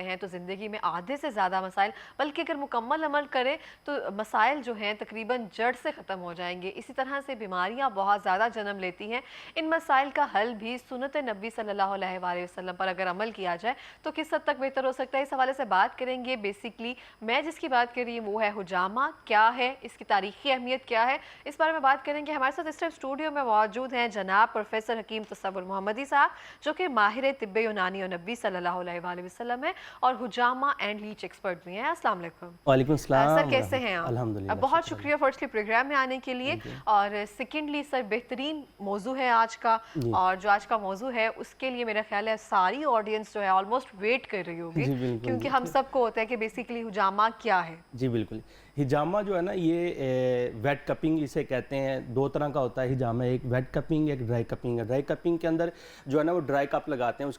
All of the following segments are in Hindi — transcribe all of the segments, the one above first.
हैं तो ज़िंदगी में आधे से ज़्यादा मसाइल, बल्कि अगर मुकम्मल अमल करें तो मसाइल जो हैं तकरीबन जड़ से ख़त्म हो जाएंगे। इसी तरह से बीमारियां बहुत ज़्यादा जन्म लेती हैं। इन मसाइल का हल भी सुन्नत नबी सल्लल्लाहु अलैहि वसल्लम पर अगर अमल किया जाए तो किस हद तक बेहतर हो सकता है, इस हवाले से बात करेंगे। बेसिकली मैं जिसकी बात कर रही हूँ वो है हुजामा। क्या है इसकी तारीखी अहमियत, क्या है, इस बारे में बात करेंगे। हमारे साथ इस टाइम स्टूडियो में मौजूद हैं जनाब प्रोफेसर हकीम तसव्वुर मोहम्मदी साहब, जो कि माहिर तिब्ब यूनानी और नबी सल्लल्लाहु अलैहि वसल्लम है और हुजामा एंड लीच एक्सपर्ट भी हैं। अस्सलाम वालेकुम। वालेकुम सलाम। सर कैसे हैं आप? अल्हम्दुलिल्लाह, बहुत शुक्र शुक्रिया फर्स्टली प्रोग्राम में आने के लिए। और सेकेंडली सर बेहतरीन मौजू है आज का, और जो आज का मौजू है उसके लिए मेरा ख्याल है सारी ऑडियंस जो है ऑलमोस्ट वेट कर रही होगी, क्योंकि हम सबको होता है कि बेसिकली हुजामा क्या है। जी बिल्कुल। हिजामा जो है ना, ये वेट कपिंग इसे कहते हैं। दो तरह का होता है हिजामा, एक वेट कपिंग, एक ड्राई कपिंग है। ड्राई कपिंग के अंदर जो है ना वो ड्राई कप लगाते हैं,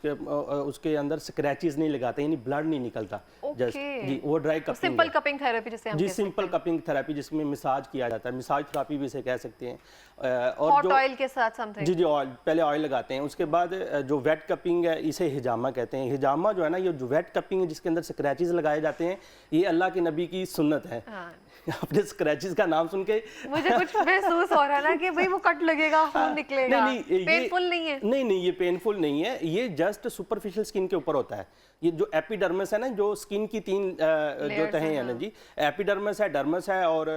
उसके अंदर स्क्रैचेस नहीं लगाते, यानी ब्लड नहीं निकलता। जस्ट जी, वो dry cupping, simple cupping therapy जिसे हम जी, कहते हैं। सिंपल कपिंग थेरेपी जिसमें मसाज किया जाता है, मसाज थेरेपी भी इसे कह सकते हैं। और हॉट जो ऑयल के साथ समथिंग, जी ऑयल, पहले ऑयल लगाते हैं, उसके बाद जो वेट कपिंग है इसे हिजामा कहते हैं। हिजामा जो है ना, ये जो वेट कपिंग है जिसके अंदर स्क्रैचेस लगाए जाते हैं, ये अल्लाह के नबी की सुन्नत है। हाँ। अपने स्क्रैचेस का नाम सुन के मुझे कुछ महसूस हो रहा है ना कि भाई वो कट लगेगा, खून निकलेगा। नहीं, पेनफुल नहीं है। नहीं, ये पेनफुल नहीं है। ये जस्ट सुपरफिशियल स्किन के ऊपर होता है। ये जो एपिडर्मिस है ना, जो स्किन की तीन जो तहें हैं ना जी, एपिडर्मिस है, डर्मिस है और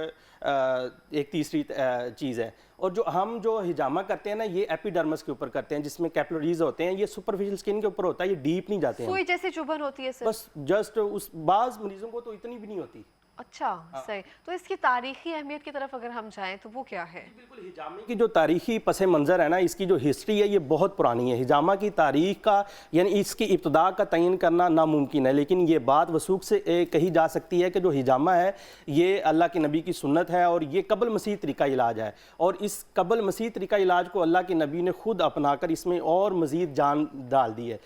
एक तीसरी चीज़ है। और जो हिजामा करते हैं ना, ये एपिडर्मिस के ऊपर करते हैं, जिसमें कैपिलरीज होते हैं। ये सुपरफिशियल स्किन के ऊपर होता है, ये डीप नहीं जाते हैं। सुई जैसी चुभन होती है सर? बस जस्ट उस बाज़ मरीजों को तो इतनी भी नहीं होती। अच्छा, सही। तो इसकी तारीखी अहमियत की तरफ अगर हम जाएं तो वो क्या है? बिल्कुल, हिजामे की जो तारीखी पस मंज़र है ना, इसकी जो हिस्ट्री है ये बहुत पुरानी है। हिजामा की तारीख का, यानी इसकी इब्तदा का तयन करना नामुमकिन है, लेकिन ये बात वसूख से कही जा सकती है कि जो हिजामा है ये अल्लाह के नबी की सुन्नत है और ये कबल मसीह तरीका इलाज है। और इस कबल मसीह तरीका इलाज को अल्लाह के नबी ने खुद अपनाकर इसमें और मज़ीद जान डाल दी है।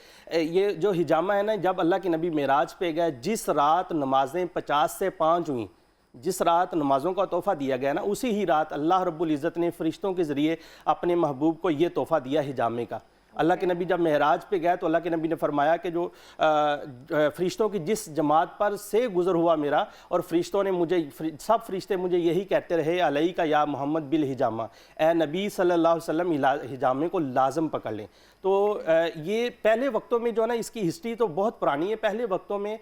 ये जो हिजामा है ना, जब अल्लाह के नबी मेराज पे गए, जिस रात नमाजें 50 से 5 हुई, जिस रात नमाज़ों का तोहफ़ा दिया गया ना, उसी ही रात अल्लाह रब्बुल इज़्ज़त ने फ़रिश्तों के ज़रिए अपने महबूब को ये तोहफ़ा दिया हिजामे का। अल्लाह के नबी जब महराज पे गए तो अल्लाह के नबी ने फरमाया कि जो फ़रिश्तों की जिस जमात पर से गुज़र हुआ मेरा, और फ़रिश्तों ने मुझे, सब फ़रिश्ते मुझे यही कहते रहे, अलई का या मोहम्मद बिल हिजामा, ए नबी सल्लल्लाहु अलैहि वसल्लम हिजामे को लाजम पकड़ लें। तो ये पहले वक्तों में जो है ना, इसकी हिस्ट्री तो बहुत पुरानी है। पहले वक्तों में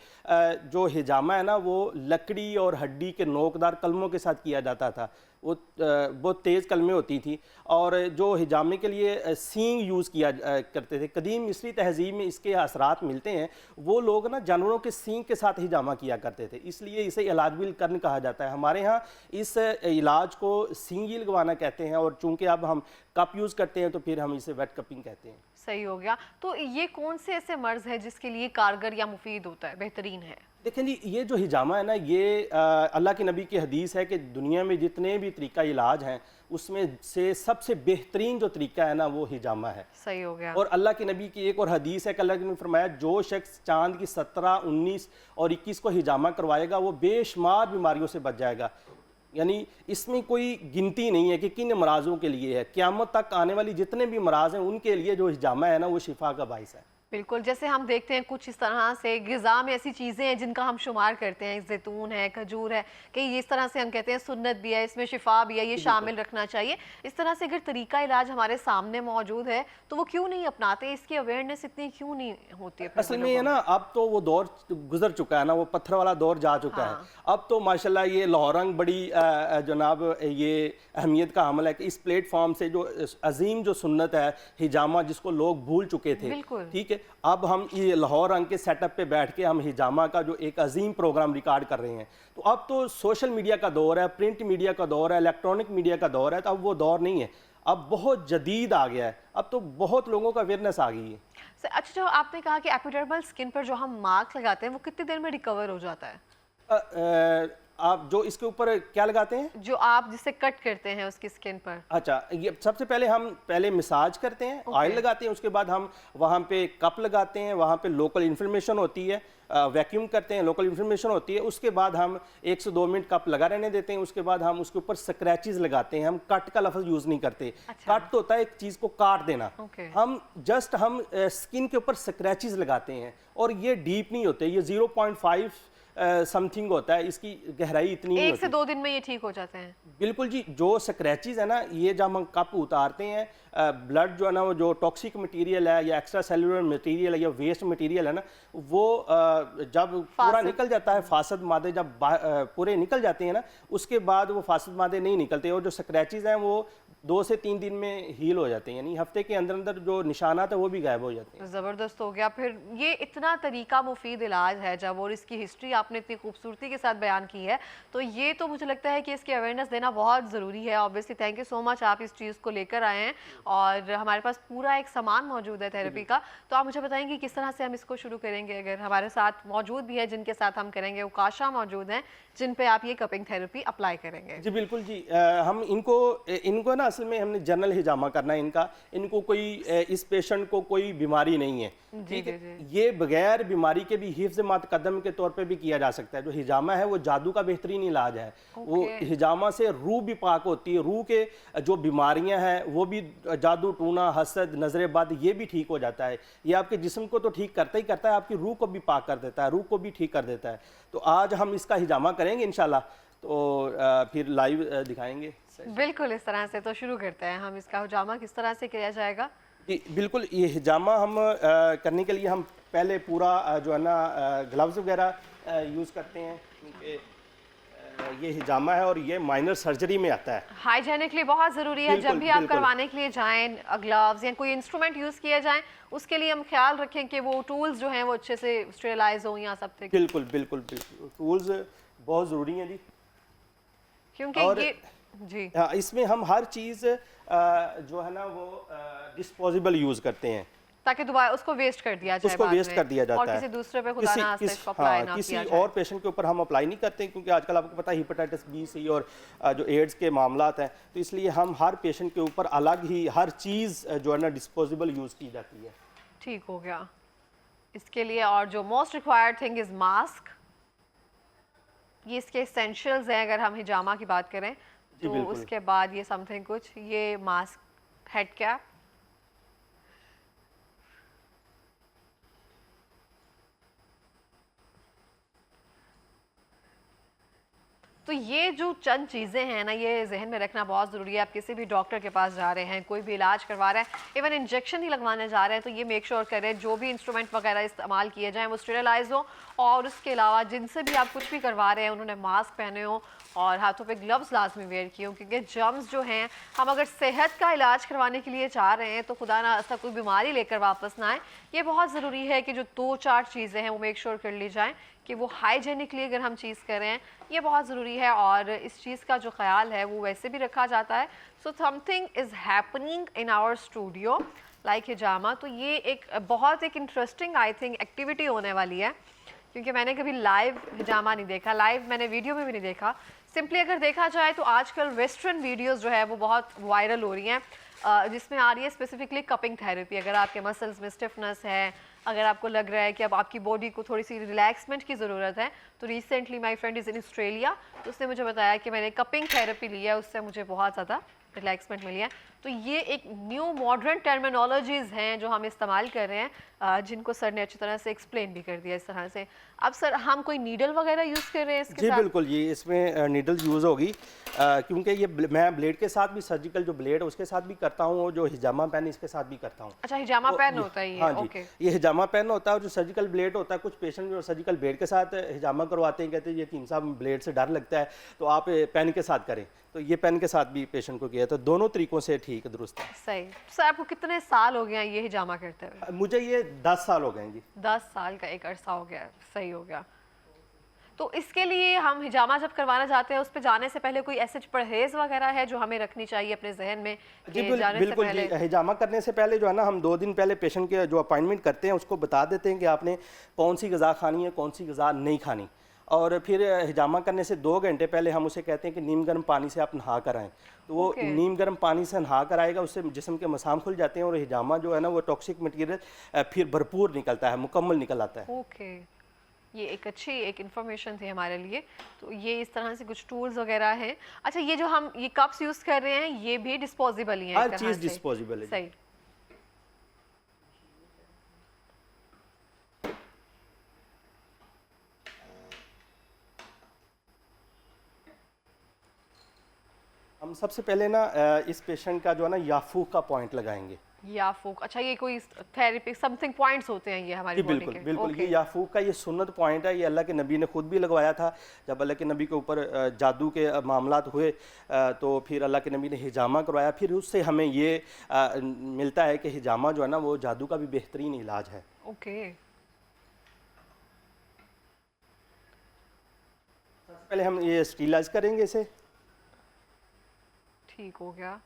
जो हिजामा है ना, वो लकड़ी और हड्डी के नोकदार कलमों के साथ किया जाता था। वो बहुत तेज़ कलमें होती थी, और जो हिजामे के लिए सींग यूज़ किया करते थे। कदीम मिस्री तहज़ीब में इसके असरात मिलते हैं। वो लोग ना जानवरों के सींग के साथ हिजामा किया करते थे, इसलिए इसे इलाज बिल कर्न कहा जाता है। हमारे यहाँ इस इलाज को सींगी लगवाना कहते हैं, और चूँकि अब हम कप यूज़ करते हैं तो फिर हम इसे वेट कपिंग कहते हैं। सही हो गया। तो ये कौन से ऐसे मर्ज है जिसके लिए कारगर या मुफीद होता है, बेहतरीन है? देखें जी, ये जो हिजामा है ना, ये अल्लाह के नबी की हदीस है कि दुनिया में जितने भी तरीका इलाज हैं उसमें से सबसे बेहतरीन जो तरीका है ना वो हिजामा है। सही हो गया। और अल्लाह के नबी की एक और हदीस है कि अल्लाह ने फरमाया, जो शख्स चांद की 17, 19 और 21 को हिजामा करवाएगा वो बेशुमार बीमारियों से बच जाएगा। यानी इसमें कोई गिनती नहीं है कि किन मराजों के लिए है। क़यामत तक आने वाली जितने भी मराज हैं उनके लिए जो हिजामा है ना वो शिफा का बाइस है। बिल्कुल, जैसे हम देखते हैं कुछ इस तरह से ग़िज़ा में ऐसी चीज़ें हैं जिनका हम शुमार करते हैं, जैतून है, खजूर है, कि इस तरह से हम कहते हैं सुन्नत भी है, इसमें शिफा भी है, ये शामिल रखना चाहिए। इस तरह से अगर तरीका इलाज हमारे सामने मौजूद है तो वो क्यों नहीं अपनाते? इसकी अवेयरनेस इतनी क्यों नहीं होती है? असल में है ना, अब तो वो दौर गुजर चुका है ना, वो पत्थर वाला दौर जा चुका है। अब तो माशाल्लाह ये लाहौर रंग बड़ी जनाब ये अहमियत का अमल है कि इस प्लेटफॉर्म से जो अजीम जो सुन्नत है हिजामा, जिसको लोग भूल चुके थे, ठीक है, अब हम ये लाहौर रंग के सेटअप पे बैठ के हम हिजामा का जो एक अजीम प्रोग्राम रिकॉर्ड कर रहे हैं। तो अब तो सोशल मीडिया का दौर है, प्रिंट मीडिया का दौर है, इलेक्ट्रॉनिक मीडिया का दौर है। तो अब वो दौर नहीं है, अब बहुत जदीद आ गया है। अब तो बहुत लोगों का अवेयरनेस आ गई है। अच्छा, जो आपने कहा कि एपिडर्मल स्किन पर जो हम मास्क लगाते हैं वो कितनी देर में रिकवर हो जाता है? आप जो इसके ऊपर क्या लगाते हैं? जो आप जिसे कट करते हैं उसकी स्किन पर। अच्छा, ये सबसे पहले हम मसाज करते हैं, ऑयल लगाते हैं, उसके बाद हम वहाँ पे कप लगाते हैं, वहाँ पे लोकल इन्फ्लेमेशन होती है, वैक्यूम करते हैं, लोकल इन्फ्लेमेशन होती है, उसके बाद हम 1 से 2 मिनट कप लगा रहने देते हैं, उसके बाद हम उसके ऊपर स्क्रैचेस लगाते हैं। हम कट का लफ्ज़ यूज़ नहीं करते। अच्छा। कट तो होता है एक चीज़ को काट देना। Okay. हम स्किन के ऊपर स्क्रैचेस लगाते हैं और ये डीप नहीं होते, ये 0.5 समथिंग होता है, इसकी गहराई इतनी नहीं 1 होती। से 2 दिन में ये ठीक हो जाते हैं। बिल्कुल जी, जो स्क्रैचेस है ना, ये जब हम कप उतारते हैं, ब्लड जो है ना, वो जो टॉक्सिक मटेरियल है या एक्स्ट्रा सेलुलर मटेरियल है या वेस्ट मटेरियल है ना, वो जब पूरा निकल जाता है, फासद मादे जब पूरे निकल जाते हैं ना, उसके बाद वो फासद मादे नहीं निकलते और जो स्क्रैचेस हैं वो 2 से 3 दिन में हील हो जाते हैं, यानी हफ्ते के अंदर अंदर जो निशानात है वो भी गायब हो जाते हैं। ज़बरदस्त हो गया। फिर ये इतना तरीका मुफीद इलाज है जब, और इसकी हिस्ट्री आपने इतनी खूबसूरती के साथ बयान की है, तो ये तो मुझे लगता है कि इसकी अवेयरनेस देना बहुत ज़रूरी है। Obviously thank you so much, आप इस चीज़ को लेकर आए हैं और हमारे पास पूरा एक सामान मौजूद है थेरेपी का। तो आप मुझे बताएंगे किस तरह से हम इसको शुरू करेंगे। अगर हमारे साथ मौजूद भी है जिनके साथ हम करेंगे, उकाशा मौजूद हैं जिन पे आप ये कपिंग थेरेपी अप्लाई करेंगे। जी बिल्कुल जी, हम इनको ना असल में हमने जनरल हिजामा करना है इनको कोई इस पेशेंट को कोई बीमारी नहीं है, ठीक है। ये बगैर बीमारी के भी हिफ्ज़ मुतक़द्दम के तौर पे भी किया जा सकता है। जो हिजामा है वो जादू का बेहतरीन इलाज है। वो हिजामा से रूह भी पाक होती है, रूह के जो बीमारियां हैं वो भी, जादू टूना, हसद, नजर बद, ये भी ठीक हो जाता है। ये आपके जिस्म को तो ठीक करता ही करता है, आपकी रूह को भी पाक कर देता है, रूह को भी ठीक कर देता है। तो आज हम इसका हिजामा करेंगे इंशाल्लाह, तो फिर लाइव दिखाएंगे। बिल्कुल, इस तरह से तो शुरू करते हैं हम। इसका हिजामा किस तरह से किया जाएगा? जी बिल्कुल, ये हिजामा हम करने के लिए हम पहले पूरा जो है ना ग्लव्स वगैरह यूज़ करते हैं, क्योंकि ये हिजामा है और ये माइनर सर्जरी में आता है। हाइजेनिकली बहुत ज़रूरी है। जब भी आप करवाने के लिए जाएं, ग्लव्स या कोई इंस्ट्रूमेंट यूज़ किए जाएं, उसके लिए हम ख्याल रखें कि वो टूल्स जो हैं वो अच्छे से स्टेरिलाइज हों या सब तक। बिल्कुल बिल्कुल बिल्कुल, टूल्स बहुत ज़रूरी हैं जी, क्योंकि ये जी हाँ, इसमें हम हर चीज़ जो है ना वो डिस्पोजेबल यूज़ करते हैं, ताकि दोबारा उसको वेस्ट कर दिया जाए, उसको बाद वेस्ट में। कर दिया जाता और है। किसी दूसरे पे खुदा ना खास्ता इसको अप्लाई ना किसी किया जाए। और पेशेंट के ऊपर हम अप्लाई नहीं करते, क्योंकि आजकल आपको पता है हेपेटाइटिस बी, सी और जो एड्स के मामलात हैं, तो इसलिए हम हर पेशेंट के ऊपर अलग ही हर चीज़ जो है ना डिस्पोजेबल यूज़ की जाती है। ठीक हो गया इसके लिए। और जो most required thing is mask, ये इसके एसेंशियल्स हैं अगर हम हिजामा की बात करें तो। उसके बाद ये समथिंग कुछ, ये मास्क, हेड कैप, तो ये जो चंद चीज़ें हैं ना, ये जहन में रखना बहुत ज़रूरी है। आप किसी भी डॉक्टर के पास जा रहे हैं, कोई भी इलाज करवा रहे हैं, इवन इंजेक्शन ही लगवाने जा रहे हैं, तो ये मेक श्योर करें जो भी इंस्ट्रूमेंट वगैरह इस्तेमाल किए जाएं वो स्टेरिलाइज हो। और उसके अलावा जिनसे भी आप कुछ भी करवा रहे हैं उन्होंने मास्क पहने हो और हाथों पे ग्लव्स लाजमी वेयर किए हो, क्योंकि जर्म्स जो हैं, हम अगर सेहत का इलाज करवाने के लिए चाह रहे हैं तो खुदा ना ऐसा कोई बीमारी लेकर वापस ना आए। ये बहुत ज़रूरी है कि जो 2-4 चीज़ें हैं वो मेक श्योर कर ली जाएँ कि वो हाइजेनिकली अगर हम चीज़ कर रहे हैं, ये बहुत ज़रूरी है। और इस चीज़ का जो ख्याल है वो वैसे भी रखा जाता है। So something is happening in our studio like हिजामा। तो ये एक बहुत एक इंटरेस्टिंग आई थिंक एक्टिविटी होने वाली है, क्योंकि मैंने कभी लाइव हिजामा नहीं देखा, लाइव मैंने वीडियो में भी नहीं देखा। सिंपली अगर देखा जाए तो आजकल वेस्टर्न वीडियोस जो है वो बहुत वायरल हो रही हैं, जिसमें आ रही है स्पेसिफिकली कपिंग थेरेपी। अगर आपके मसल्स में स्टिफनेस है, अगर आपको लग रहा है कि अब आपकी बॉडी को थोड़ी सी रिलैक्समेंट की ज़रूरत है, तो recently my friend is in Australia, तो उसने मुझे बताया कि मैंने कपिंग थेरेपी ली है, उससे मुझे बहुत ज़्यादा रिलैक्समेंट मिली है। तो ये एक न्यू मॉडर्न टर्मिनोलॉजीज़ हैं जो हम इस्तेमाल कर रहे हैं, जिनको सर ने अच्छी तरह से एक्सप्लेन भी कर दिया इस तरह से। अब सर हम कोई नीडल वगैरह यूज़ कर रहे हैं इसके जी साथ? बिल्कुल, ये इसमें नीडल यूज़ होगी, क्योंकि ये मैं ब्लेड के साथ भी, सर्जिकल जो ब्लेड है उसके साथ भी करता हूँ, जो हिजामा पेन इसके साथ भी करता हूँ। अच्छा, हिजामा पेन होता है ये? हाँ जी, ओके। ये हिजामा पेन होता है और जो सर्जिकल ब्लेड होता है, कुछ पेशेंट जो सर्जिकल ब्लेड के साथ हिजामा करवाते हैं, कहते हैं ये कीम साहब ब्लेड से डर लगता है, तो आप पेन के साथ करें। तो ये पेन के साथ भी पेशेंट को किया, तो दोनों तरीकों से ठीक दुरुस्त है। सही। सर आपको कितने साल हो गया ये हिजामा करते हुए? मुझे ये 10 साल हो गए हैं जी। 10 साल का एक अरसा हो गया। सही हो गया। तो इसके लिए हम हिजामा जब करवाना चाहते हैं, उस पे जाने से पहले कोई ऐसे परहेज वगैरह है जो हमें रखनी चाहिए अपने जहन में कि जाने से बिल्कुल पहले? जी, हिजामा करने से पहले जो है ना, हम 2 दिन पहले पेशेंट के जो अपॉइंटमेंट करते हैं उसको बता देते हैं कि आपने कौन सी ग़िज़ा खानी है, कौन सी ग़िज़ा नहीं खानी। और फिर हिजामा करने से 2 घंटे पहले हम उसे कहते हैं कि नीम गर्म पानी से आप नहा कर आएँ। तो वो नीम गर्म पानी से नहा कर आएगा, उससे जिस्म के मसाम खुल जाते हैं और हिजामा जो है ना वो टॉक्सिक मटीरियल फिर भरपूर निकलता है, मुकम्मल निकल आता है। ओके, ये एक अच्छी एक इन्फॉर्मेशन थी हमारे लिए। तो ये इस तरह से कुछ टूल्स वगैरह हैं। अच्छा, ये जो हम ये कप्स यूज़ कर रहे हैं ये भी डिस्पोजेबल ही हैं? हर चीज़ डिस्पोजेबल है। सही। हम सबसे पहले ना इस पेशेंट का जो है ना याफूक का पॉइंट लगाएंगे। याफूक, अच्छा ये कोई थेरेपी समथिंग पॉइंट्स होते हैं ये हमारी बॉडी बिल्कुल के? बिल्कुल, ये याफूक का ये सुन्नत पॉइंट है। ये अल्लाह के नबी ने खुद भी लगवाया था। जब अल्लाह के नबी के ऊपर जादू के मामलात हुए तो फिर अल्लाह के नबी ने हिजामा करवाया। फिर उससे हमें ये मिलता है कि हिजामा जो है ना वो जादू का भी बेहतरीन इलाज है। ओके, सबसे पहले हम ये स्टीलाइज करेंगे इसे। ठीक हो गया।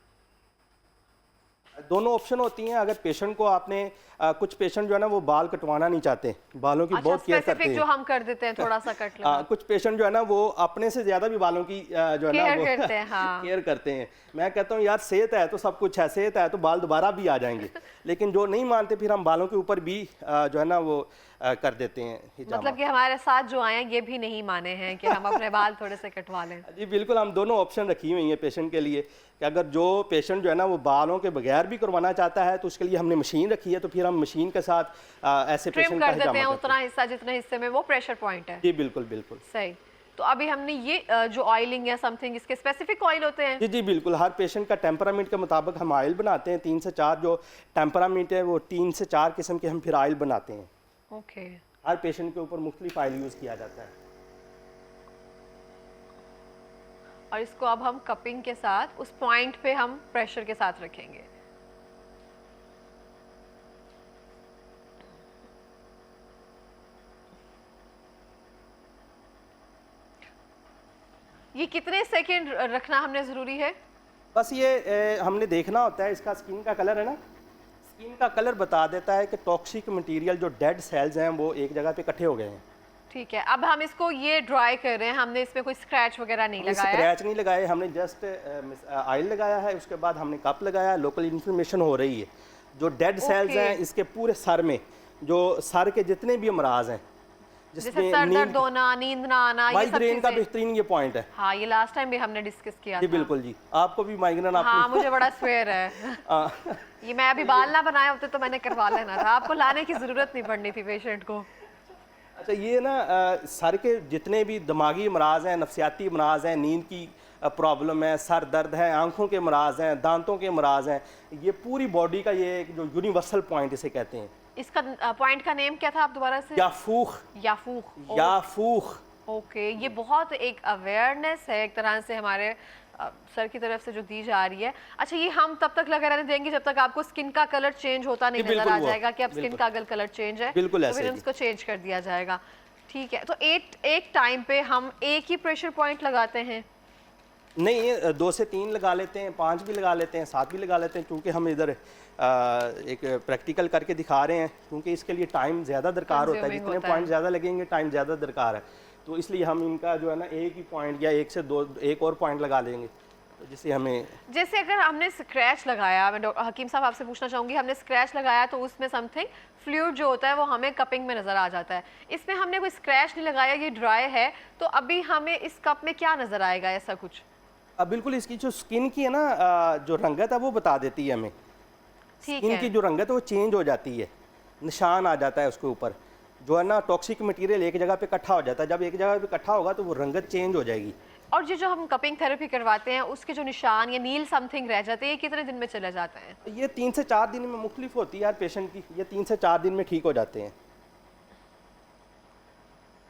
दोनों ऑप्शन होती हैं। अगर पेशेंट को आपने कुछ पेशेंट जो है ना वो बाल कटवाना नहीं चाहते, बालों की बहुत केयर करते हैं। जो हम कर देते हैं थोड़ा सा कट लगा। कुछ पेशेंट जो है ना वो अपने से ज्यादा भी बालों की जो है ना वो करते हैं, हाँ। केयर करते हैं। मैं कहता हूँ यार सेहत है तो सब कुछ है, सेहत है तो बाल दोबारा भी आ जाएंगे। लेकिन जो नहीं मानते फिर हम बालों के ऊपर भी जो है ना वो कर देते हैं हिजामा। मतलब कि हमारे साथ जो आए हैं ये भी नहीं माने हैं कि हम अपने बाल थोड़े से कटवा लें। जी बिल्कुल, हम दोनों ऑप्शन रखी हुई हैं पेशेंट के लिए कि अगर जो पेशेंट जो है ना वो बालों के बगैर भी करवाना चाहता है तो उसके लिए हमने मशीन रखी है। तो फिर हम मशीन के साथ ऐसे ट्रिम पेशेंट का कर देते हिजामा हैं करते उतना हिस्सा जितने हिस्से में वो प्रेशर पॉइंट है। जी बिल्कुल बिल्कुल सही। तो अभी हमने ये जो ऑयलिंग या समथिंग, इसके स्पेसिफिक ऑयल होते हैं? जी जी बिल्कुल, हर पेशेंट का टेम्परामेंट के मुताबिक हम ऑयल बनाते हैं। 3 से 4 जो टेम्परामेंट है वो 3 से 4 किस्म के हम फिर ऑयल बनाते हैं। ओके, हर पेशेंट के ऊपर मुख्तलिफ ऑयल यूज़ किया जाता है। और इसको अब हम कपिंग के साथ उस पॉइंट पे हम प्रेशर के साथ रखेंगे। ये कितने सेकंड रखना हमने ज़रूरी है? बस ये हमने देखना होता है, इसका स्किन का कलर है ना, स्किन का कलर बता देता है कि टॉक्सिक मटेरियल जो डेड सेल्स हैं वो एक जगह पे इकट्ठे हो गए हैं। ठीक है, अब हम इसको ये ड्राई कर रहे हैं, हमने इसमें कोई स्क्रैच वगैरह नहीं लगाया? स्क्रैच नहीं लगाए, हमने जस्ट ऑयल लगाया है। उसके बाद हमने कप लगाया। लोकल इन्फॉर्मेशन हो रही है। जो डेड सेल्स हैं इसके पूरे सर में, जो सर के जितने भी अमराज हैं जैसे सर दर्द होना, नींद ना आना, ये सब माइग्रेन का चीजें। बेहतरीन ये पॉइंट है। हाँ, ये लास्ट टाइम भी हमने डिस्कस किया जी था। बिल्कुल जी, आपको भी माइग्रेन हाँ, मुझे बड़ा स्वेयर है। ये मैं अभी बाल ना बनाए होते तो मैंने करवा लेना था, आपको लाने की जरूरत नहीं पड़नी थी पेशेंट को। अच्छा, ये ना सर के जितने भी दिमागी अमराज हैं, नफसियाती अमराज हैं, नींद की प्रॉब्लम है, सर दर्द है, आंखों के अमराज हैं, दांतों के अमराज हैं, ये पूरी बॉडी का ये एक जो यूनिवर्सल पॉइंट इसे कहते हैं। इसका पॉइंट का नेम क्या था आप दोबारा से? याफूख। याफूख। याफूख। ओके, ये बहुत एक अवेयरनेस है एक तरह से हमारे सर की तरफ से जो दी जा रही है। अच्छा, ये हम तब तक लगा रहने देंगे जब तक आपको स्किन का कलर चेंज होता नहीं नजर आ जाएगा कि अब स्किन का अगर कलर चेंज है बिल्कुल तो ऐसे फिर उसको चेंज कर दिया जाएगा। ठीक है, तो एक टाइम पे हम एक ही प्रेशर पॉइंट लगाते हैं? नहीं, 2 से 3 लगा लेते हैं, 5 भी लगा लेते हैं, 7 भी लगा लेते हैं, क्योंकि हम इधर एक प्रैक्टिकल करके दिखा रहे हैं। क्योंकि इसके लिए टाइम ज़्यादा दरकार होता है, जितने पॉइंट ज़्यादा लगेंगे टाइम ज़्यादा दरकार है। तो इसलिए हम इनका जो है ना एक ही पॉइंट या 1 से 2 एक और पॉइंट लगा लेंगे, तो जिससे हमें, जैसे अगर हमने स्क्रैच लगाया, मैं हकीम साहब आपसे पूछना चाहूँगी, हमने स्क्रैच लगाया तो उसमें समथिंग फ्लूइड जो होता है वो हमें कपिंग में नज़र आ जाता है। इसमें हमने कोई स्क्रैच नहीं लगाया, ये ड्राई है, तो अभी हमें इस कप में क्या नज़र आएगा? ऐसा कुछ बिल्कुल इसकी जो स्किन की है ना जो रंगत है वो बता देती है हमें। स्किन की जो रंगत है वो चेंज हो जाती है, निशान आ जाता है उसके ऊपर। जो है ना टॉक्सिक मटेरियल एक जगह पे इकट्ठा हो जाता है, जब एक जगह पे इकट्ठा होगा तो वो रंगत चेंज हो जाएगी। और जो हम कपिंग थेरेपी करवाते हैं उसके जो निशान या नील समथिंग रह जाते हैं, ये कितने दिन में चले जाते हैं? ये 3 से 4 दिन में मुख्तलिफ होती है हर पेशेंट की, ये 3 से 4 दिन में ठीक हो जाते हैं।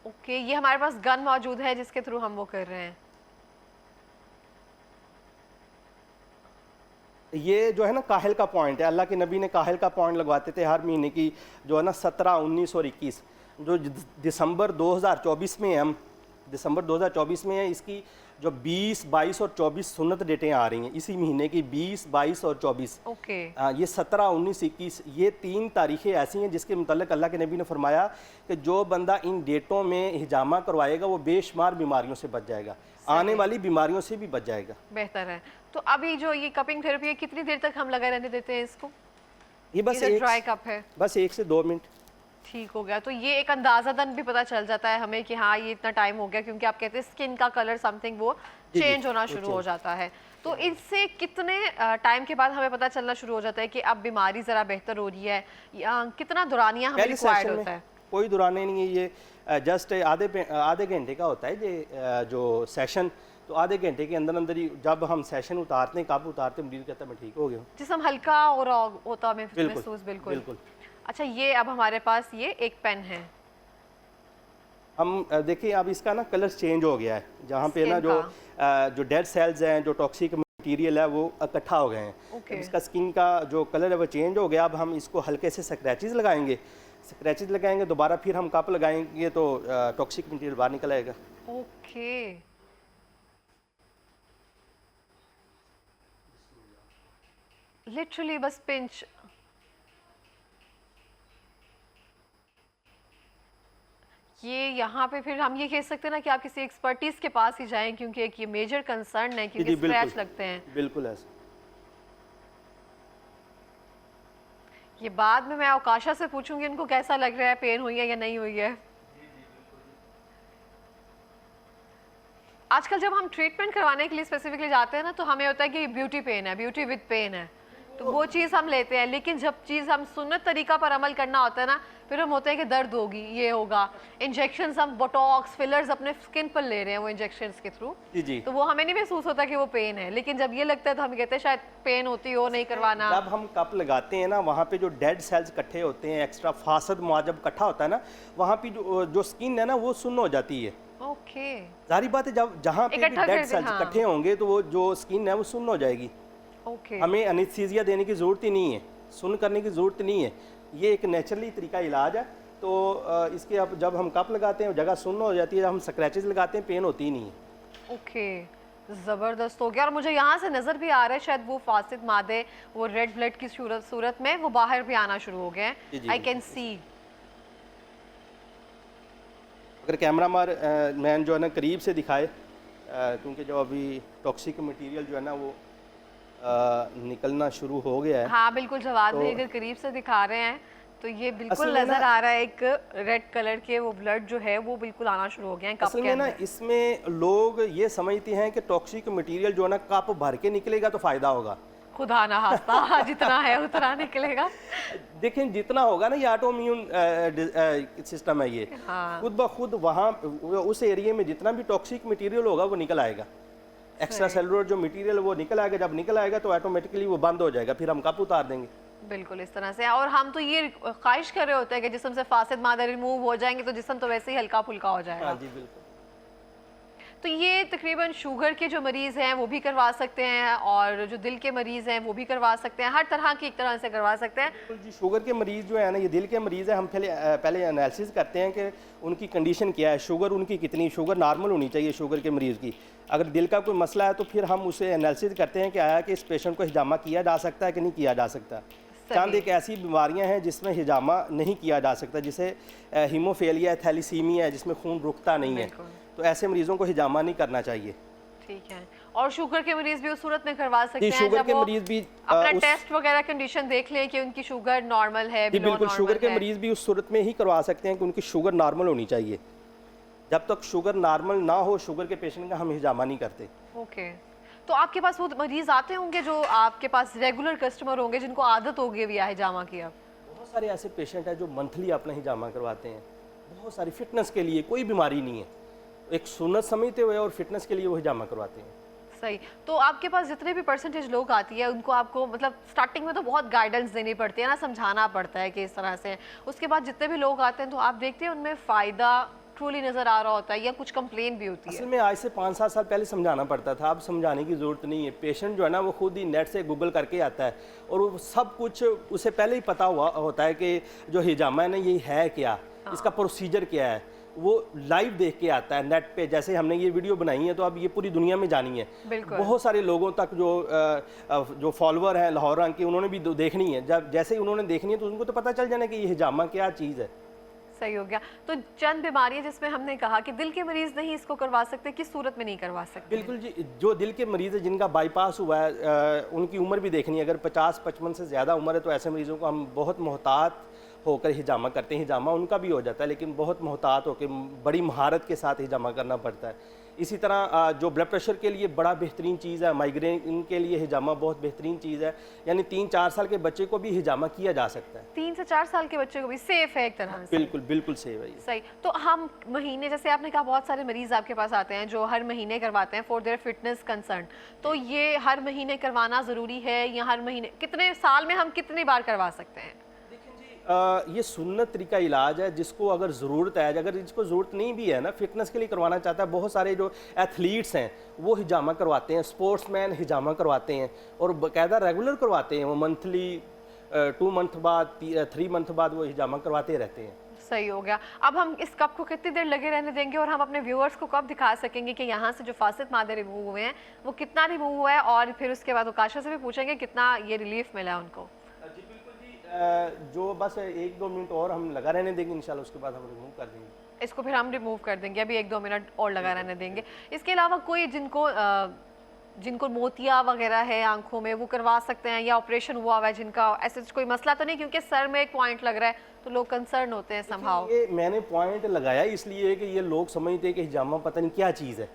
ओके, ये हमारे पास गन मौजूद है जिसके थ्रू हम वो कर रहे हैं। ये जो है ना काहिल का पॉइंट है, अल्लाह के नबी ने काहिल का पॉइंट लगवाते थे हर महीने की जो है ना 17, 19 और 21। जो दिसंबर 2024 में हम दिसंबर 2024 में है। इसकी जो 20, 22 और 24 सुन्नत डेटें आ रही हैं इसी महीने की, 20, 22 और 24। ओके। ये 17, 19, 21 ये 3 तारीखें ऐसी हैं जिसके मुतल्लिक अल्लाह के नबी ने फरमाया कि जो बंदा इन डेटों में हिजामा करवाएगा वो बेशुमार बीमारियों से बच जाएगा, आने वाली बीमारियों से भी बच जाएगा। बेहतर है। तो अभी जो ये कपिंग थेरेपी है कितनी देर तक हम लगाए रहने देते हैं इसको? ये बस ये ड्राई कप है, बस 1 से 2 मिनट। ठीक हो गया। तो ये एक अंदाज़ातन भी पता चल जाता है हमें कि हाँ ये इतना टाइम हो गया, क्योंकि आप कहते हैं स्किन का कलर समथिंग वो चेंज होना शुरू हो जाता है। तो इससे कितने टाइम के बाद हमें पता चलना शुरू हो जाता है कि अब बीमारी ज़रा बेहतर हो रही है, या कितना दुरानिया हमें रिक्वायर्ड होता है? कोई दुराने नहीं है, ये जस्ट आधे घंटे का होता है ये जो सेशन। तो आधे घंटे के अंदर अंदर ही जब हम सेशन उतारते हैं, कब उतारते हैं, मरीज कहता है मैं ठीक हो गया हूँ, जिसम हल्का और होता है महसूस। बिल्कुल। अच्छा, ये अब हमारे पास ये एक पेन है, हम देखिए अब इसका ना कलर चेंज हो गया है, जहाँ पे ना जो डेड सेल्स हैं, जो टॉक्सिक मटेरियल है वो इकट्ठा हो गए हैं। Okay. इसका स्किन का जो कलर है वो चेंज हो गया। अब हम इसको हल्के से स्क्रैचेस लगाएंगे, दोबारा फिर हम कप लगाएंगे तो टॉक्सिक मटेरियल बाहर निकल आएगा। ओके। लिटरली बस पिंच। ये यहाँ पे फिर हम ये कह सकते हैं ना कि आप किसी एक्सपर्टीज के पास ही जाएं, क्योंकि एक ये मेजर कंसर्न है, क्योंकि स्क्रैच लगते हैं। बिल्कुल ऐसा। ये बाद में मैं अवकाशा से पूछूंगी इनको कैसा लग रहा है, पेन हुई है या नहीं हुई है। आजकल जब हम ट्रीटमेंट करवाने के लिए स्पेसिफिकली जाते हैं ना, तो हमें होता है कि ब्यूटी पेन है, ब्यूटी विद पेन है, तो वो चीज़ हम लेते हैं। लेकिन जब चीज़ हम सुन्नत तरीका पर अमल करना होता है ना, फिर हम होते हैं कि दर्द होगी, ये होगा। इंजेक्शंस हम बोटॉक्स फिलर्स अपने स्किन पर ले रहे हैं वो इंजेक्शंस के थ्रू, जी। तो वो हमें नहीं महसूस होता कि वो पेन है, लेकिन जब ये लगता है तो हम कहते हैं शायद पेन होती हो, नहीं करवाना। जब हम कप लगाते हैं ना, वहाँ पे जो डेड सेल्स इकट्ठे होते हैं, एक्स्ट्रा फासद मौद जब इकट्ठा होता है ना, वहाँ पे जो स्किन है ना वो सुन्न हो जाती है। ओके। जारी बात है, जब जहाँ पे डेड सेल्स इकट्ठे होंगे तो वो जो स्किन है वो सुन्न हो जाएगी। ओके। हमें एनेस्थीसिया देने की ज़रूरत ही नहीं है, सुन्न करने की ज़रूरत नहीं है, ये एक नेचुरली तरीका इलाज है। तो इसके अब जब हम कप लगाते हैं जगह सुन्न हो जाती है, जब हम स्क्रैचेस लगाते हैं पेन होती ही नहीं है। ओके, ज़बरदस्त हो गया। और मुझे यहाँ से नज़र भी आ रहा है शायद वो फासिद मादे वो रेड ब्लड की सूरत में वो बाहर भी आना शुरू हो गए हैं। I can see. अगर कैमरा मैन जो है ना करीब से दिखाए, क्योंकि जो अभी टॉक्सिक मटेरियल जो है ना वो निकलना शुरू हो गया है। हाँ बिल्कुल, जवाब भाई अगर करीब से दिखा रहे हैं तो ये बिल्कुल नजर आ रहा है, एक रेड कलर के वो ब्लड जो है वो बिल्कुल आना शुरू हो गया है कप के अंदर। ना इसमें लोग ये समझते हैं कि टॉक्सिक मटेरियल जो है ना कप भर के निकलेगा तो फायदा होगा। खुदा ना खास्ता, जितना है उतना निकलेगा। देखें जितना होगा ना, ये ऑटोइम्यून सिस्टम है ये। हाँ। खुद ब खुद वहाँ उस एरिया में जितना भी टॉक्सिक मटेरियल होगा वो निकल आएगा। एक्स्ट्रा सेलुलर जो मटेरियल वो निकल आएगा, जब निकल आएगा तो ऑटोमेटिकली वो बंद हो जाएगा, फिर हम कप उतार देंगे। बिल्कुल इस तरह से। और हम तो ये ख्वाहिश कर रहे होते हैं कि जिस्म से फासिद मादा रिमूव हो जाएंगे तो जिस्म तो वैसे ही हल्का फुल्का हो जाएगा। हाँ जी बिल्कुल। तो ये तकरीबन शुगर के जो मरीज़ हैं वो भी करवा सकते हैं, और जो दिल के मरीज़ हैं वो भी करवा सकते हैं, हर तरह की एक तरह से करवा सकते हैं। बिल्कुल जी, शुगर के मरीज़ जो है ना, ये दिल के मरीज़ है, हम पहले एनालिसिस करते हैं कि उनकी कंडीशन क्या है, शुगर उनकी कितनी, शुगर नॉर्मल होनी चाहिए शुगर के मरीज़ की। अगर दिल का कोई मसला है तो फिर हम उसे एनालिसिस करते हैं कि आया कि इस पेशेंट को हिजामा किया जा सकता है कि नहीं किया जा सकता। चंद एक ऐसी बीमारियां हैं जिसमें हिजामा नहीं किया जा सकता, जिसे हीमोफेलिया, थैलीसीमिया है, जिसमें खून रुकता नहीं है, तो ऐसे मरीजों को हिजामा नहीं करना चाहिए। ठीक है। और शुगर के मरीज भी उस सूरत में करवा सकते हैं शुगर के मरीज भी अपना टेस्ट वगैरह कंडीशन देख लें कि उनकी शुगर नॉर्मल है, बिल्कुल शुगर के मरीज भी उस सूरत में ही करवा सकते हैं कि उनकी शुगर नॉर्मल होनी चाहिए। जब तक शुगर नॉर्मल ना हो शुगर के पेशेंट का हम हिजामा नहीं करते। ओके। तो आपके पास वो मरीज आते होंगे जो आपके पास रेगुलर कस्टमर होंगे जिनको आदत हो गई है हिजामा की? अब बहुत सारे ऐसे पेशेंट हैं जो मंथली अपना हिजामा करवाते हैं, बहुत सारी फिटनेस के लिए, कोई बीमारी नहीं है, एक सुन्नत समझते हुए और फिटनेस के लिए वो हिजामा करवाते हैं। सही। तो आपके पास जितने भी परसेंटेज लोग आती है उनको आपको मतलब स्टार्टिंग में तो बहुत गाइडेंस देनी पड़ती है ना, समझाना पड़ता है कि इस तरह से, उसके बाद जितने भी लोग आते हैं तो आप देखते हैं उनमें फ़ायदा ट्रूली नज़र आ रहा होता है या कुछ कंप्लेन भी होती है? असल में आज से 5-7 साल पहले समझाना पड़ता था, अब समझाने की ज़रूरत नहीं है। पेशेंट जो है ना वो खुद ही नेट से गूगल करके आता है और वो सब कुछ उसे पहले ही पता हुआ होता है कि जो हिजामा है ना ये है क्या, इसका प्रोसीजर क्या है, वो लाइव देख के आता है नेट पे। जैसे हमने ये वीडियो बनाई है तो अब ये पूरी दुनिया में जानी है, बिल्कुल। बहुत सारे लोगों तक जो फॉलोअर हैं लाहौर रंग के, उन्होंने भी देखनी है। जब जैसे ही उन्होंने देखनी है तो उनको तो पता चल जाना कि ये हिजामा क्या चीज़ है। सही हो गया। तो चंद बीमारियां जिसमें हमने कहा कि दिल के मरीज नहीं इसको करवा सकते, किस सूरत में नहीं करवा सकते? बिल्कुल जी, जो दिल के मरीज़ है जिनका बाईपास हुआ है, उनकी उम्र भी देखनी है। अगर 50-55 से ज़्यादा उम्र है तो ऐसे मरीज़ों को हम बहुत मोहतात होकर हिजामा करते हैं। हिजामा उनका भी हो जाता है लेकिन बहुत मोहतात होकर बड़ी महारत के साथ हिजामा करना पड़ता है। इसी तरह जो ब्लड प्रेशर के लिए बड़ा बेहतरीन चीज़ है, माइग्रेन के लिए हिजामा बहुत बेहतरीन चीज़ है। यानी 3-4 साल के बच्चे को भी हिजामा किया जा सकता है। 3 से 4 साल के बच्चे को भी सेफ है एक तरह से? बिल्कुल बिल्कुल सेफ है ये। सही। तो हम महीने, जैसे आपने कहा बहुत सारे मरीज आपके पास आते हैं जो हर महीने करवाते हैं फॉर देयर फिटनेस कंसर्न, तो ये हर महीने करवाना ज़रूरी है या हर महीने, कितने साल में हम कितनी बार करवा सकते हैं? ये सुन्नत तरीका इलाज है जिसको अगर ज़रूरत है, अगर जिसको ज़रूरत नहीं भी है ना, फिटनेस के लिए करवाना चाहता है। बहुत सारे जो एथलीट्स हैं वो हिजामा करवाते हैं, स्पोर्ट्समैन हिजामा करवाते हैं और बाकायदा रेगुलर करवाते हैं। वो मंथली 2 मंथ बाद 3 मंथ बाद वो हिजामा करवाते रहते हैं। सही हो गया। अब हम इस कप को कितनी देर लगे रहने देंगे और हम अपने व्यूअर्स को कब दिखा सकेंगे कि यहाँ से जो फासिद मादे रिमूव हुए हैं वो कितना रिमूव हुआ है, और फिर उसके बाद उकाशा से भी पूछेंगे कितना ये रिलीफ मिला है उनको? जी बिल्कुल जी, जो बस 1-2 मिनट और हम लगा रहने देंगे, इंशाल्लाह उसके बाद हम रिमूव कर देंगे। इसको फिर हम रिमूव कर देंगे, अभी 1-2 मिनट और लगा रहने देंगे। इसके अलावा कोई जिनको मोतिया वगैरह है आंखों में, वो करवा सकते हैं या ऑपरेशन हुआ हुआ है जिनका, ऐसे कोई मसला तो नहीं? क्योंकि सर में एक पॉइंट लग रहा है तो लोग कंसर्न होते हैं समहाउ। ये मैंने पॉइंट लगाया इसलिए कि ये लोग समझते हैं कि हिजामा पता नहीं क्या चीज़ है।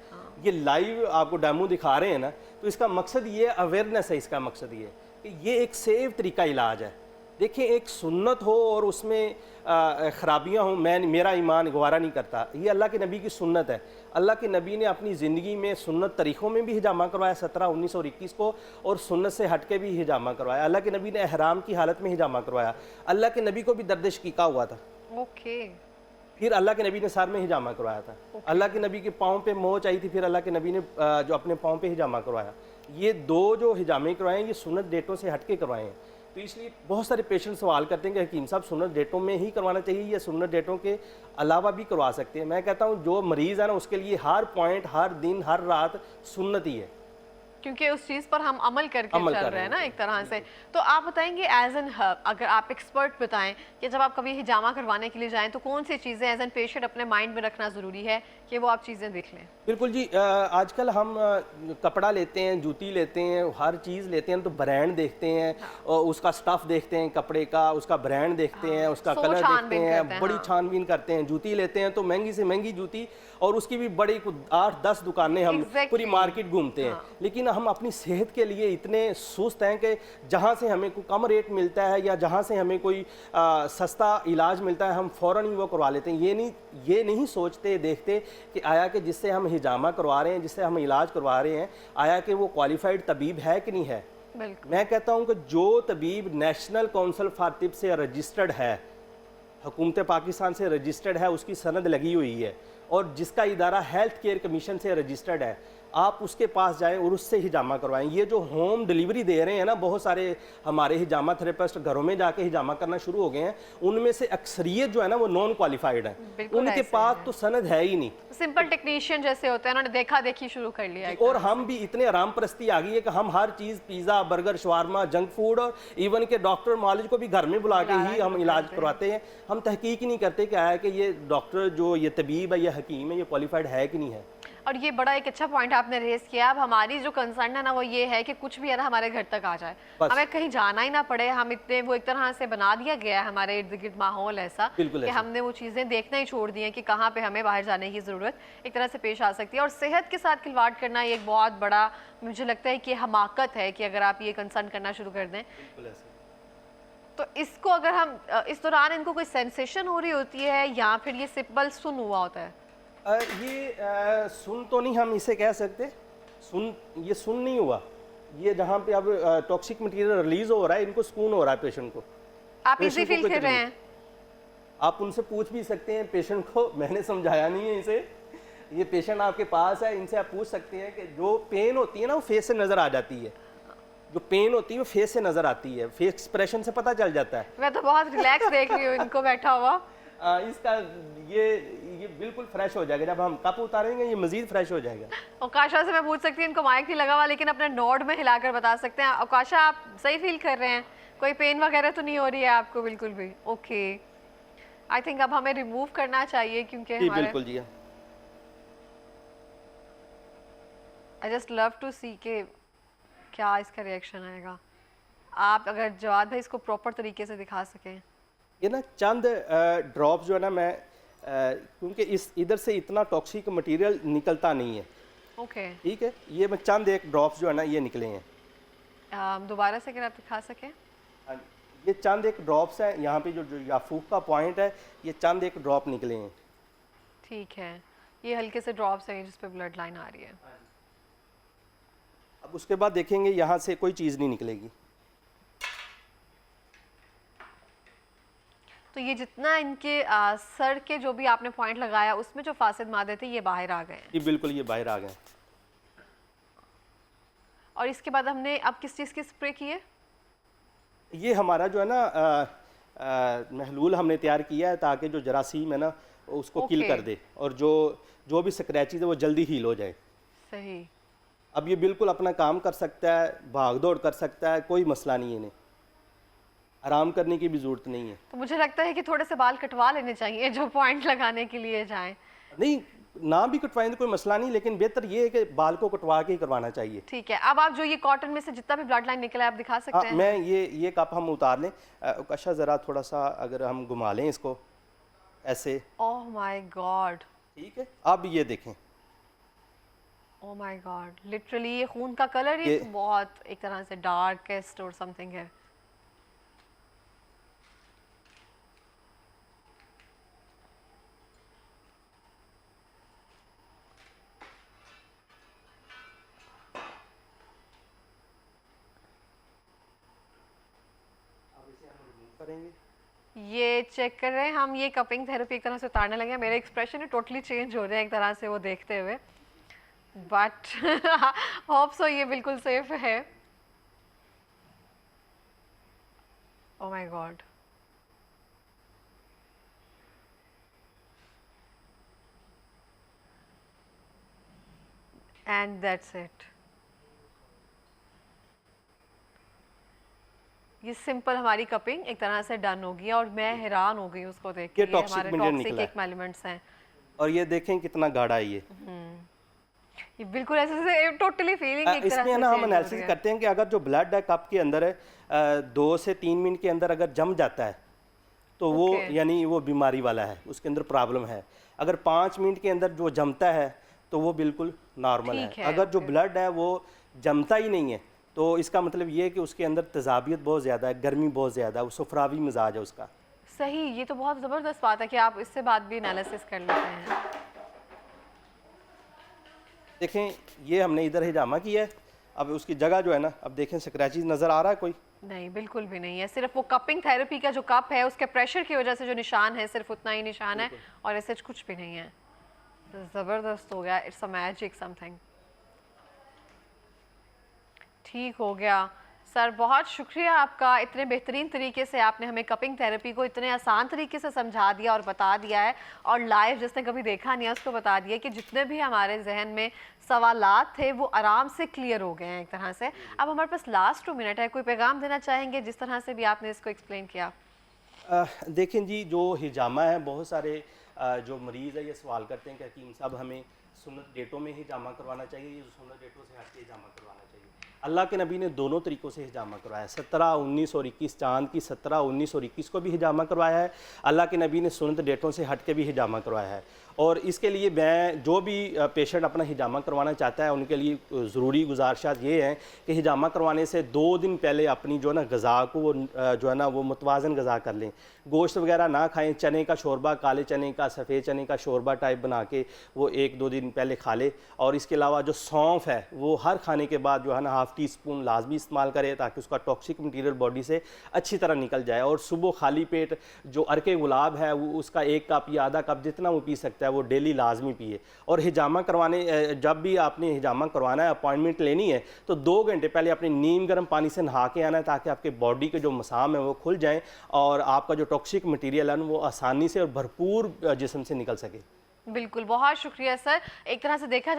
ये लाइव आपको डेमो दिखा रहे हैं ना, तो इसका मकसद ये अवेयरनेस है। इसका मकसद ये कि ये एक सेफ तरीका इलाज है। देखिए, एक सुन्नत हो और उसमें ख़राबियाँ हों, मेरा ईमान गवारा नहीं करता। ये अल्लाह के नबी की सुन्नत है। अल्लाह के नबी ने अपनी ज़िंदगी में सुन्नत तरीक़ों में भी हिजामा करवाया 17, 19 और 21 को, और सुन्नत से हट के भी हिजामा करवाया। अल्लाह के नबी ने एहराम की हालत में हिजामा करवाया। अल्लाह के नबी को भी दर्द शकीका हुआ था, ओके। फिर अल्लाह के नबी ने सर में हिजामा करवाया था। अल्लाह के नबी के पाँव पे मोच आई थी, फिर अल्लाह के नबी ने जो अपने पाँव पे हिजामा करवाया। ये 2 जो हिजामे करवाए हैं ये सुन्नत डेटों से हट के करवाए हैं। तो इसलिए बहुत सारे पेशेंट सवाल करते हैं कि हकीम साहब सुन्नत डेटों में ही करवाना चाहिए या सुन्नत डेटों के अलावा भी करवा सकते हैं? मैं कहता हूँ जो मरीज़ है ना उसके लिए हर पॉइंट, हर दिन, हर रात सुन्नत ही है, क्योंकि उस चीज़ पर हम अमल करके चल रहे हैं ना एक तरह से। तो आप बताएंगे एज एन अगर आप एक्सपर्ट बताएं कि जब आप कभी हिजामा करवाने के लिए जाएं तो कौन सी चीज़ें एज एन पेशेंट अपने माइंड में रखना ज़रूरी है कि वो आप चीज़ें देख लें? बिल्कुल जी, आजकल हम कपड़ा लेते हैं, जूती लेते हैं, हर चीज़ लेते हैं तो ब्रांड देखते हैं, और उसका स्टफ़ देखते हैं कपड़े का, उसका ब्रांड देखते हैं, उसका कलर देखते हैं, बड़ी छानबीन करते हैं। जूती लेते हैं तो महंगी से महंगी जूती, और उसकी भी बड़ी 8-10 दुकानें हम पूरी मार्केट घूमते हैं। लेकिन हम अपनी सेहत के लिए इतने सुस्त हैं कि जहाँ से हमें कोई कम रेट मिलता है या जहाँ से हमें कोई सस्ता इलाज मिलता है हम फ़ौरन ही वो करवा लेते हैं। ये नहीं सोचते देखते कि आया कि जिससे हम हिजामा करवा रहे हैं, जिससे हम इलाज करवा रहे हैं, आया कि वो क्वालिफाइड तबीब है कि नहीं है। मैं कहता हूँ कि जो तबीब नेशनल काउंसिल फॉर तिब से रजिस्टर्ड है, हुकूमत पाकिस्तान से रजिस्टर्ड है, उसकी सनद लगी हुई है, और जिसका इदारा हेल्थ केयर कमीशन से रजिस्टर्ड है, आप उसके पास जाएं और उससे हिजामा करवाएं। ये जो होम डिलीवरी दे रहे हैं ना, बहुत सारे हमारे हिजामा थेरेपिस्ट घरों में जाके हिजामा करना शुरू हो गए हैं, उनमें से अक्सरियत जो है ना वो नॉन क्वालिफाइड है, उनके पास तो सनद है ही नहीं। सिंपल टेक्नीशियन जैसे होते हैं, उन्होंने देखा देखी शुरू कर लिया है। और हम भी इतने आराम परस्ती आ गई है कि हम हर cheese pizza, burger, shawarma, junk food, और इवन के डॉक्टर मॉलेज को भी घर में बुला के ही हम इलाज करवाते हैं। हम तहकीक ही नहीं करते कि आया कि ये डॉक्टर जो ये तबीब है, ये हकीम है, ये क्वालिफाइड है कि नहीं है। और ये बड़ा एक अच्छा पॉइंट आपने रेस किया। अब हमारी जो कंसर्न है ना वो ये है कि कुछ भी है ना हमारे घर तक आ जाए, हमें कहीं जाना ही ना पड़े। हम इतने वो एक तरह से बना दिया गया है हमारे इर्द गिर्द माहौल ऐसा कि हमने वो चीज़ें देखना ही छोड़ दी हैं कि कहाँ पे हमें बाहर जाने की ज़रूरत एक तरह से पेश आ सकती है। और सेहत के साथ खिलवाड़ करना ये एक बहुत बड़ा, मुझे लगता है कि हमाकत है कि अगर आप ये कंसर्न करना शुरू कर दें। तो इसको अगर हम इस दौरान इनको कोई सेंसेशन हो रही होती है या फिर ये सिंपल सुन हुआ होता है? ये सुन तो नहीं हम इसे कह सकते, ये सुन नहीं हुआ। ये जहाँ पे अब टॉक्सिक मटेरियल रिलीज हो रहा है, इनको सुकून हो रहा है पेशेंट को। आप इजी फील कर रहे हैं? आप उनसे पूछ भी सकते हैं पेशेंट को, मैंने समझाया नहीं है इसे। ये पेशेंट आपके पास है, इनसे आप पूछ सकते हैं कि जो पेन होती है ना वो फेस से नज़र आ जाती है। जो पेन होती है वो फेस से नज़र आती है, फेस एक्सप्रेशन से पता चल जाता है। मैं तो बहुत रिलैक्स देख रही हूँ इनको बैठा हुआ। इसका ये बिल्कुल फ्रेश हो जाएगा। जब हम कप उतारेंगे ये मजीद फ्रेश हो जाएगा। अवकाशा से मैं पूछ सकती हूँ, इनको माइक नहीं लगा हुआ लेकिन अपने नोड में हिलाकर बता सकते हैं। अवकाशा, आप सही फील कर रहे हैं? कोई पेन वगैरह तो नहीं हो रही है आपको? बिल्कुल भी ओके। आई थिंक अब हमें रिमूव करना चाहिए क्योंकि जी हमारे बिल्कुल जी। आई जस्ट लव टू सी के क्या इसका रिएक्शन आएगा। आप अगर जवाद भाई इसको प्रॉपर तरीके से दिखा सकें। ये ना चंद ड्रॉप जो है ना, मैं क्योंकि इस इधर से इतना टॉक्सिक मटेरियल निकलता नहीं है, ओके ठीक है। ये मैं चंद एक ड्रॉप्स जो है ना ये निकले हैं। दोबारा से अगर आप दिखा सकें। ये चंद एक ड्रॉप्स हैं, यहाँ पे जो याफूक का पॉइंट है, ये चंद एक ड्रॉप निकले हैं। ठीक है, ये हल्के से ड्रॉप्स हैं जिस पे ब्लड लाइन आ रही है। अब उसके बाद देखेंगे यहाँ से कोई चीज़ नहीं निकलेगी। तो ये जितना इनके सर के जो भी आपने पॉइंट लगाया उसमें जो फासिद मादे थे ये बाहर आ गए हैं। जी बिल्कुल, ये बाहर आ गए। और इसके बाद हमने अब किस चीज़ की स्प्रे की है? ये हमारा जो है ना महलूल हमने तैयार किया है ताकि जो जरासीम है ना उसको किल कर दे और जो भी स्क्रैचेज है वो जल्दी हील हो जाए। सही। अब ये बिल्कुल अपना काम कर सकता है, भाग दौड़ कर सकता है, कोई मसला नहीं है, इन्हें आराम करने की भी ज़रूरत नहीं है। तो मुझे लगता है कि थोड़े से बाल कटवा लेने चाहिए जो पॉइंट लगाने के लिए जाएं। नहीं, ना भी कटवाएं तो कोई मसला नहीं, लेकिन बेहतर ये है कि बाल को कटवा के ही करवाना चाहिए। ठीक है, अब आप जो ये कॉटन में से जितना भी ब्लड लाइन निकला है आप दिखा सकते हैं। मैं ये कप हम उतार लें। कशा ज़रा थोड़ा सा अगर हम घुमा लें इसको ऐसे। Oh my God. ठीक है, अब ये देखें। ओह माय गॉड, लिटरली ये खून का कलर ही बहुत एक तरह से डार्केस्ट और समथिंग है। करेंगे ये चेक कर रहे हैं हम, ये कपिंग थेरेपी एक तरह से उतारने लगे हैं। मेरे एक्सप्रेशन टोटली चेंज हो रहे हैं एक तरह से वो देखते हुए, बट होप सो ये बिल्कुल सेफ है। Oh my God. And that's it. ये सिंपल हमारी कपिंग एक तरह से डन होगी और मैं हैरान हो गई उसको देख के। ये ये टॉक्सिक हमारे मटेरियल टॉक्सिक निकला एक एलिमेंट्स हैं। और ये देखें कितना गाढ़ा है ये बिल्कुल ऐसे से टोटली फीलिंग एक तरह इसमें से ना हम change हो एनालिसिस रही है। करते हैं कि अगर जो ब्लड है कप के अंदर है 2 से 3 मिनट के अंदर अगर जम जाता है तो वो यानी वो बीमारी वाला है, उसके अंदर प्रॉब्लम है। अगर 5 मिनट के अंदर जो जमता है तो वो बिल्कुल नॉर्मल है। अगर जो ब्लड है वो जमता ही नहीं है तो इसका मतलब ये है कि उसके अंदर तेजाबियत बहुत ज़्यादा है, गर्मी बहुत ज़्यादा है, वो सफरावी मिजाज है उसका। सही, ये तो बहुत ज़बरदस्त बात है कि आप इससे बाद भी एनालिसिस कर लेते हैं। देखें ये हमने इधर हिजामा किया है, अब उसकी जगह जो है ना, अब देखें स्क्रैचेस नज़र आ रहा है कोई? नहीं, बिल्कुल भी नहीं है। सिर्फ वो कपिंग थेरेपी का जो कप है उसके प्रेशर की वजह से जो निशान है सिर्फ उतना ही निशान है और ऐसे कुछ भी नहीं है। ज़बरदस्त हो गया, इट्स अ मैजिक समथिंग। ठीक हो गया सर, बहुत शुक्रिया आपका। इतने बेहतरीन तरीके से आपने हमें कपिंग थेरेपी को इतने आसान तरीके से समझा दिया और बता दिया है, और लाइव जिसने कभी देखा नहीं है उसको बता दिया कि जितने भी हमारे जहन में सवालात थे वो आराम से क्लियर हो गए हैं एक तरह से। अब हमारे पास लास्ट 2 मिनट है, कोई पैगाम देना चाहेंगे जिस तरह से भी आपने इसको एक्सप्लेन किया? देखें जी, जो हिजामा है, बहुत सारे जो मरीज़ है ये सवाल करते हैं कि हकीम साहब हमें सुन्नत डेटों में हिजामा करवाना चाहिए, ये सुन्नत डेटों से हट के हिजामा करवाना चाहिए। अल्लाह के नबी ने दोनों तरीक़ों से हिजामा करवाया, 17, 19 और 21, चाँद की 17, 19 और 21 को भी हिजामा करवाया है। अल्लाह के नबी ने सुन्नत डेटों से हट के भी हिजामा करवाया है। और इसके लिए मैं जो भी पेशेंट अपना हिजामा करवाना चाहता है उनके लिए ज़रूरी गुजारिशात ये हैं कि हिजामा करवाने से 2 दिन पहले अपनी जो है ना गज़ा को वो जो है ना वो मुतवाज़न गज़ा कर लें। गोश्त वगैरह ना खाएं, चने का शोरबा, काले चने का, सफ़ेद चने का शोरबा टाइप बना के वो 1-2 दिन पहले खा ले। और इसके अलावा जो सौंफ है वो हर खाने के बाद जो है ना ½ टीस्पून लाजमी इस्तेमाल करे ताकि उसका टॉक्सिक मटीरियल बॉडी से अच्छी तरह निकल जाए। और सुबह खाली पेट जो अरके गुलाब है वो उसका 1 कप या आधा कप जितना वो पी सकता है वो डेली लाजमी पिए। और हिजामा करवाने जब भी आपने हिजामा करवाना है, अपॉइंटमेंट लेनी है, तो 2 घंटे पहले अपने नीम गर्म पानी से नहा के आना है ताकि आपके बॉडी के जो मसाम है वो खुल जाएँ और आपका जो टॉक्सिक मटीरियल है वो आसानी से और भरपूर जिस्म से निकल सके। बिल्कुल, बहुत शुक्रिया सर। एक तरह से देखा जाए तो